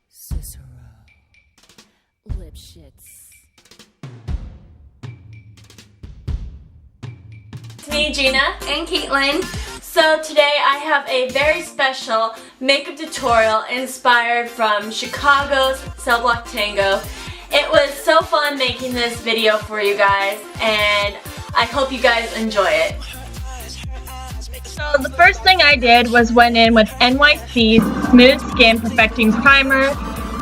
Cicero. Lipschitz. It's me, Gina. And Caitlin. So today I have a very special makeup tutorial inspired from Chicago's Cell Block Tango. It was so fun making this video for you guys, and I hope you guys enjoy it. So the first thing I did was went in with NYC's Smooth Skin Perfecting Primer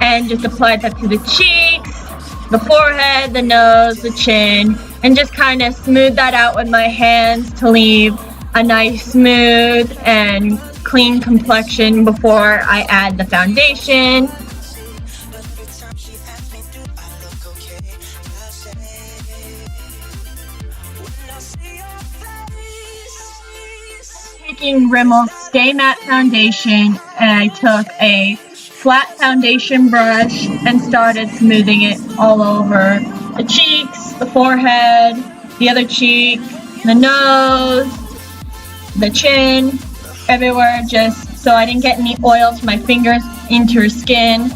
and just applied that to the cheeks, the forehead, the nose, the chin, and just kind of smooth that out with my hands to leave a nice smooth and clean complexion before I add the foundation. Taking Rimmel's Stay Matte Foundation, and I took a flat foundation brush and started smoothing it all over the cheeks, the forehead, the other cheek, the nose, the chin, everywhere, just so I didn't get any oil to my fingers into her skin.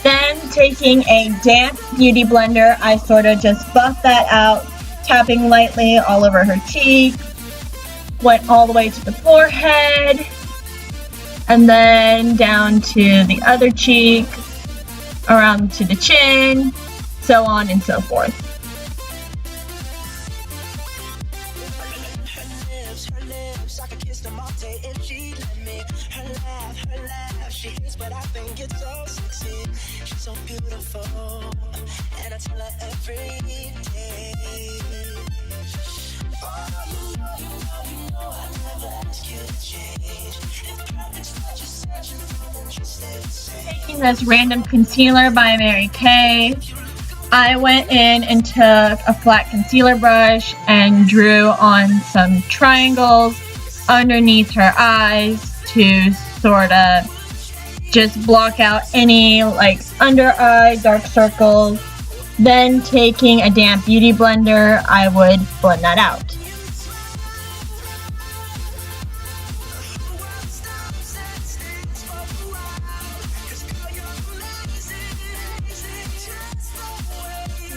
Then taking a damp beauty blender, I sort of just buffed that out, tapping lightly all over her cheek. Went all the way to the forehead, and then down to the other cheek, around to the chin, so on and so forth. Taking this random concealer by Mary Kay, I went in and took a flat concealer brush and drew on some triangles underneath her eyes to sort of just block out any like under eye dark circles. Then taking a damp beauty blender, I would blend that out.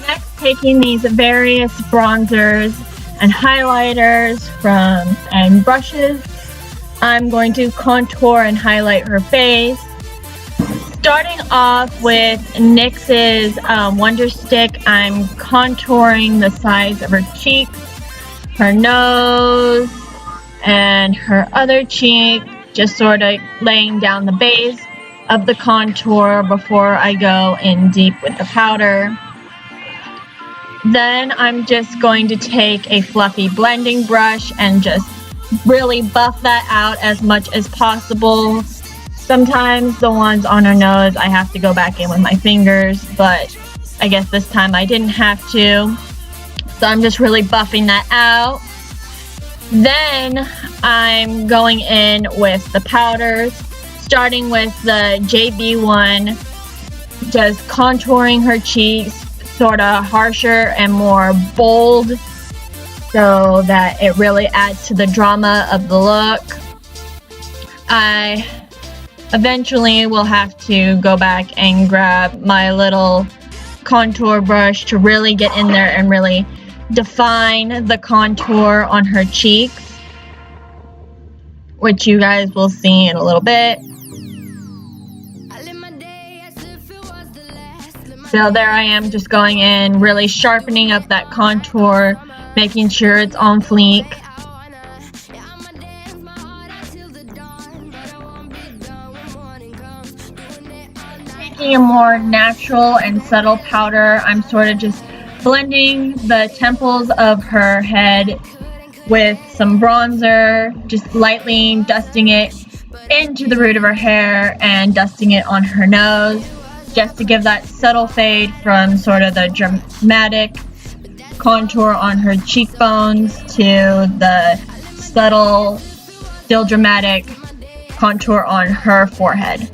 Next, taking these various bronzers and highlighters and brushes, I'm going to contour and highlight her face. Starting off with NYX's Wonder Stick, I'm contouring the sides of her cheeks, her nose, and her other cheek, just sort of laying down the base of the contour before I go in deep with the powder. Then I'm just going to take a fluffy blending brush and just really buff that out as much as possible. Sometimes the ones on her nose I have to go back in with my fingers, but I guess this time I didn't have to. So I'm just really buffing that out. Then I'm going in with the powders, starting with the JB one, just contouring her cheeks, sort of harsher and more bold, so that it really adds to the drama of the look. I eventually will have to go back and grab my little contour brush to really get in there and really define the contour on her cheeks, which you guys will see in a little bit. So there I am, just going in, really sharpening up that contour, making sure it's on fleek. Taking a more natural and subtle powder, I'm sort of just blending the temples of her head with some bronzer, just lightly dusting it into the root of her hair and dusting it on her nose, just to give that subtle fade from sort of the dramatic contour on her cheekbones to the subtle, still dramatic contour on her forehead.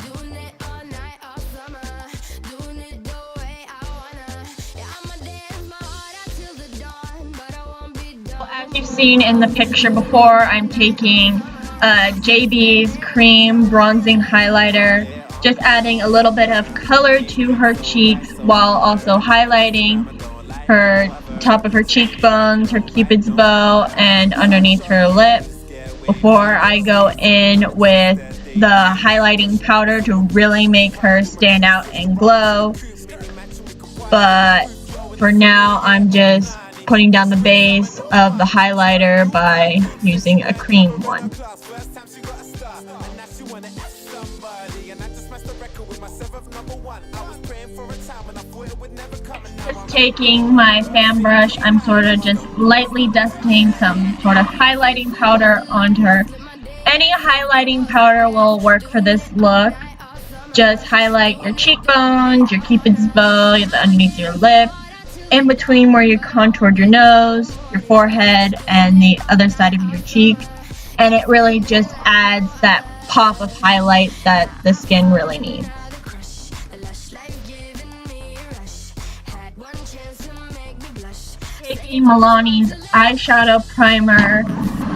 As you've seen in the picture before, I'm taking JB's Cream Bronzing Highlighter, just adding a little bit of color to her cheeks while also highlighting her top of her cheekbones, her cupid's bow, and underneath her lip before I go in with the highlighting powder to really make her stand out and glow. But for now, I'm just putting down the base of the highlighter by using a cream one. Just taking my fan brush, I'm sort of just lightly dusting some sort of highlighting powder onto her. Any highlighting powder will work for this look. Just highlight your cheekbones, your cupid's bow, underneath your lip, in between where you contoured your nose, your forehead, and the other side of your cheek. And it really just adds that pop of highlight that the skin really needs. Taking Milani's eyeshadow primer,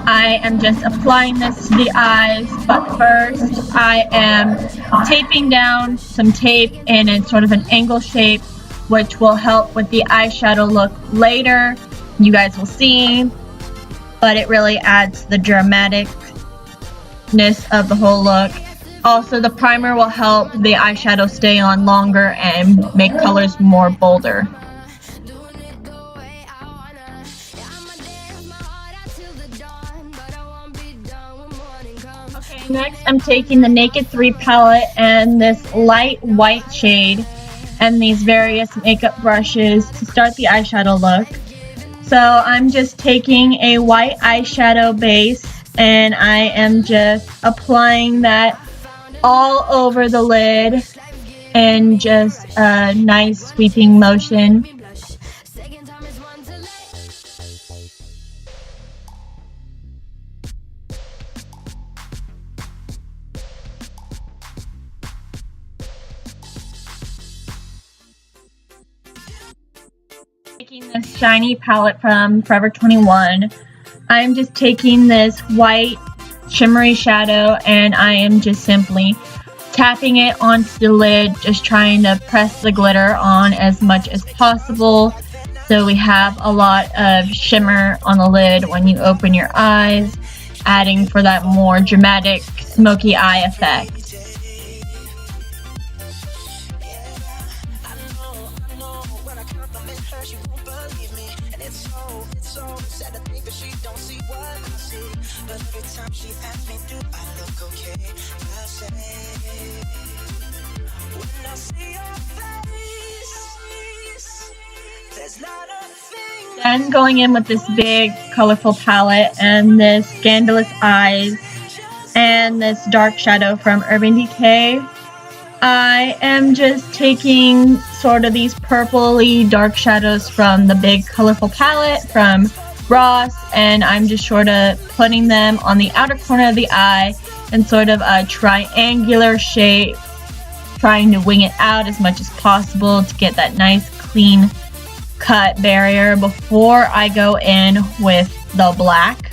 I am just applying this to the eyes, but first I am taping down some tape in a sort of an angle shape, which will help with the eyeshadow look later. You guys will see, but it really adds the dramaticness of the whole look. Also, the primer will help the eyeshadow stay on longer and make colors more bolder. Okay, next I'm taking the Naked 3 palette and this light white shade and these various makeup brushes to start the eyeshadow look. So I'm just taking a white eyeshadow base and I am just applying that all over the lid in just a nice sweeping motion. Taking this shiny palette from Forever 21, I'm just taking this white shimmery shadow and I am just simply tapping it onto the lid, just trying to press the glitter on as much as possible so we have a lot of shimmer on the lid when you open your eyes, adding for that more dramatic smoky eye effect. Then going in with this big colorful palette and this Scandalous Eyes and this dark shadow from Urban Decay, I am just taking sort of these purpley dark shadows from the big colorful palette from Ross, and I'm just sort of putting them on the outer corner of the eye in sort of a triangular shape, trying to wing it out as much as possible to get that nice clean cut barrier before I go in with the black.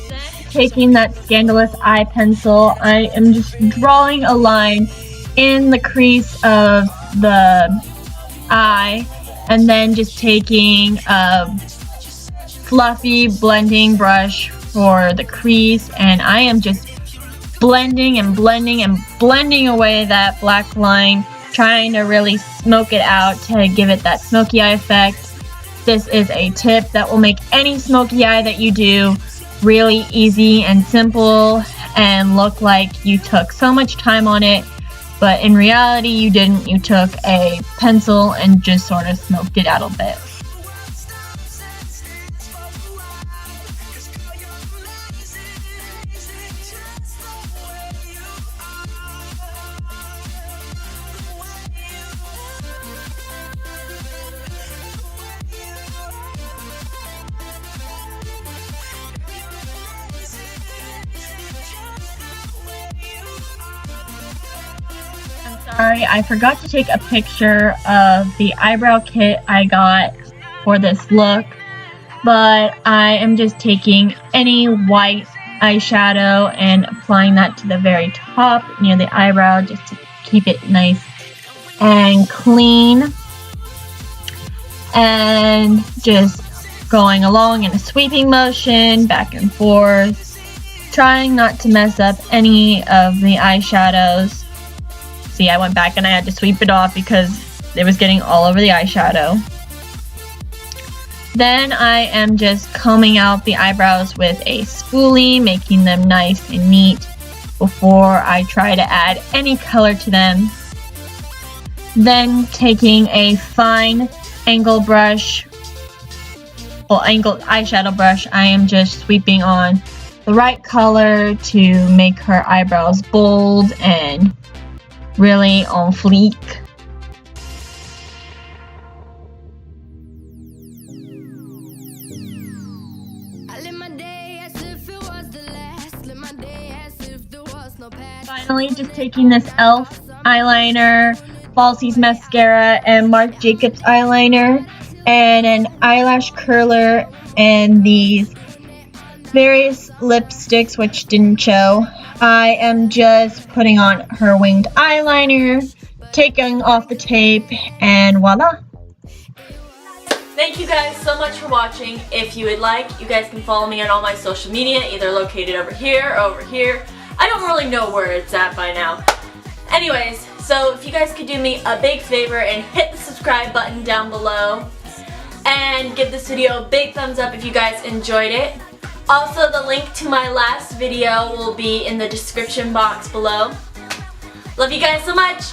Then taking that Scandalous Eye pencil, I am just drawing a line in the crease of the eye and then just taking a fluffy blending brush for the crease, and I am just blending and blending and blending away that black line, trying to really smoke it out to give it that smoky eye effect. This is a tip that will make any smoky eye that you do really easy and simple and look like you took so much time on it, but in reality you didn't. You took a pencil and just sort of smoked it out a bit. Sorry, I forgot to take a picture of the eyebrow kit I got for this look, but I am just taking any white eyeshadow and applying that to the very top near the eyebrow just to keep it nice and clean, and just going along in a sweeping motion back and forth, trying not to mess up any of the eyeshadows. See, I went back and I had to sweep it off because it was getting all over the eyeshadow. Then I am just combing out the eyebrows with a spoolie, making them nice and neat before I try to add any color to them. Then taking a fine angled brush, angled eyeshadow brush, I am just sweeping on the right color to make her eyebrows bold and really on fleek. Finally, just taking this e.l.f. eyeliner, Falsies mascara, and Marc Jacobs eyeliner, and an eyelash curler, and these various lipsticks which didn't show. I am just putting on her winged eyeliner, taking off the tape, and voila! Thank you guys so much for watching. If you would like, you guys can follow me on all my social media, either located over here or over here. I don't really know where it's at by now. Anyways, so if you guys could do me a big favor and hit the subscribe button down below and give this video a big thumbs up if you guys enjoyed it. Also, the link to my last video will be in the description box below. Love you guys so much.